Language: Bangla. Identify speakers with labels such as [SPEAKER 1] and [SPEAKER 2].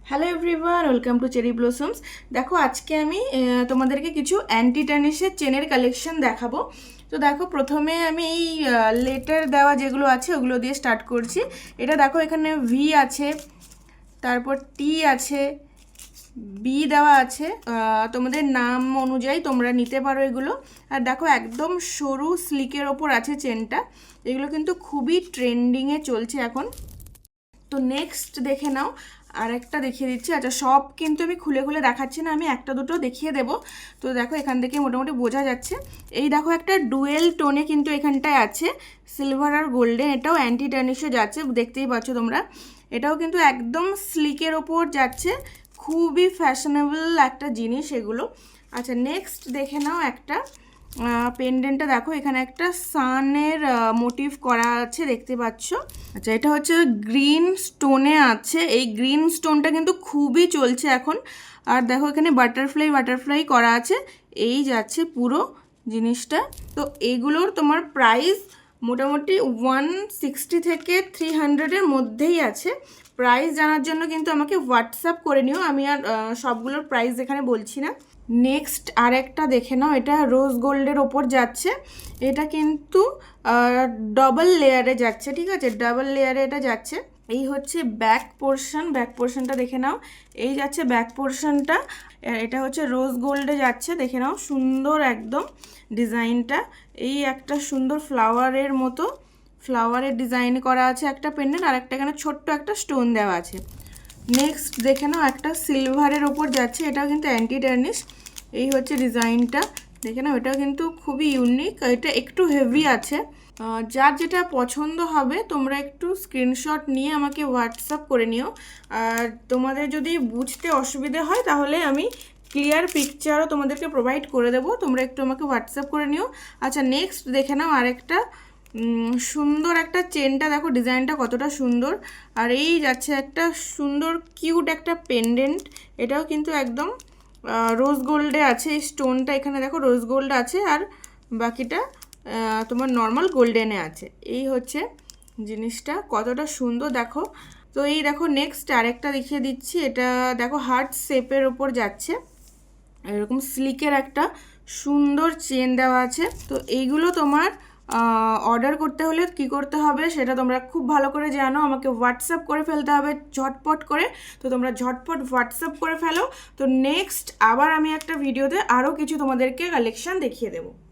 [SPEAKER 1] Hello everyone, welcome to cherry blossoms. দেখো আজকে আমি তোমাদেরকে কিছু অ্যান্টি টার্নিশের চেনের কালেকশন দেখাবো। তো দেখো প্রথমে আমি এই লেটার দেওয়া যেগুলো আছে ওগুলো দিয়ে স্টার্ট করছি। এটা দেখো এখানে ভি আছে, তারপর টি আছে, বি দেওয়া আছে, তোমাদের নাম অনুযায়ী তোমরা নিতে পারো এগুলো। আর দেখো একদম সরু স্লিকের ওপর আছে চেনটা, এগুলো কিন্তু খুবই ট্রেন্ডিংয়ে চলছে এখন। তো নেক্সট দেখে নাও, আর একটা দেখিয়ে দিচ্ছি। আচ্ছা, সব কিন্তু আমি খুলে খুলে দেখাচ্ছি না, আমি একটা দুটো দেখিয়ে দেবো। তো দেখো এখান থেকে মোটামুটি বোঝা যাচ্ছে। এই দেখো একটা ডুয়েল টোনে কিন্তু এখানটায় আছে, সিলভার আর গোল্ডেন। এটাও অ্যান্টি টার্নিশে যাচ্ছে, দেখতেই পাচ্ছ তোমরা। এটাও কিন্তু একদম স্লিকের ওপর যাচ্ছে, খুবই ফ্যাশনেবল একটা জিনিস এগুলো। আচ্ছা, নেক্সট দেখে নাও একটা পেন্ডেন্টটা। দেখো এখানে একটা সানের মোটিভ করা আছে, দেখতে পাচ্ছ। আচ্ছা, এটা হচ্ছে গ্রিন স্টোনে আছে। এই গ্রিন স্টোনটা কিন্তু খুবই চলছে এখন। আর দেখো এখানে বাটারফ্লাই করা আছে, এই যাচ্ছে পুরো জিনিসটা। তো এইগুলোর তোমার প্রাইস মোটামুটি 160 থেকে 300-এর মধ্যেই আছে। প্রাইস জানার জন্য কিন্তু আমাকে হোয়াটসঅ্যাপ করে নিও, আমি আর সবগুলোর প্রাইস এখানে বলছি না। নেক্সট আর একটা দেখে নাও, এটা রোজ গোল্ডের ওপর যাচ্ছে। এটা কিন্তু ডবল লেয়ারে যাচ্ছে, ঠিক আছে, ডাবল লেয়ারে এটা যাচ্ছে। এই হচ্ছে ব্যাক পোর্শনটা দেখে নাও, এই যাচ্ছে ব্যাক পোর্শনটা। এটা হচ্ছে রোজ গোল্ডে যাচ্ছে, দেখে নাও সুন্দর একদম ডিজাইনটা। এই একটা সুন্দর ফ্লাওয়ারের মতো ফ্লাওয়ারের ডিজাইন করা আছে একটা পেন্ডেন্ট, আর একটা এখানে ছোট্ট একটা স্টোন দেওয়া আছে। নেক্সট দেখে নাও একটা সিলভারের ওপর যাচ্ছে, এটাও কিন্তু অ্যান্টি টার্নিশ। এই হচ্ছে ডিজাইনটা, দেখে নাও, এটাও কিন্তু খুবই ইউনিক। এটা একটু হেভি আছে। যার যেটা পছন্দ হবে তোমরা একটু স্ক্রিনশট নিয়ে আমাকে হোয়াটসঅ্যাপ করে নিও। আর তোমাদের যদি বুঝতে অসুবিধে হয় তাহলে আমি ক্লিয়ার পিকচারও তোমাদেরকে প্রোভাইড করে দেবো, তোমরা একটু আমাকে হোয়াটসঅ্যাপ করে নিও। আচ্ছা, নেক্সট দেখে নাও আরেকটা সুন্দর একটা চেনটা, দেখো ডিজাইনটা কতটা সুন্দর। আর এই যাচ্ছে একটা সুন্দর কিউট একটা পেন্ডেন্ট, এটাও কিন্তু একদম রোজ গোল্ডে আছে। এই স্টোনটা এখানে দেখো রোজ গোল্ড আছে, আর বাকিটা তোমার নর্মাল গোল্ডেনে আছে। এই হচ্ছে জিনিসটা, কতটা সুন্দর দেখো। তো এই দেখো নেক্সট আরেকটা দেখিয়ে দিচ্ছি। এটা দেখো হার্ট শেপের ওপর যাচ্ছে, এরকম স্লিকের একটা সুন্দর চেন দেওয়া আছে। তো এইগুলো তোমার অর্ডার করতে হলে কি করতে হবে সেটা তোমরা খুব ভালো করে জানো, আমাকে হোয়াটসঅ্যাপ করে ফেলতে হবে ঝটপট করে। তো তোমরা ঝটপট হোয়াটসঅ্যাপ করে ফেলো। তো নেক্সট আবার আমি একটা ভিডিওতে আরও কিছু তোমাদেরকে কালেকশন দেখিয়ে দেবো।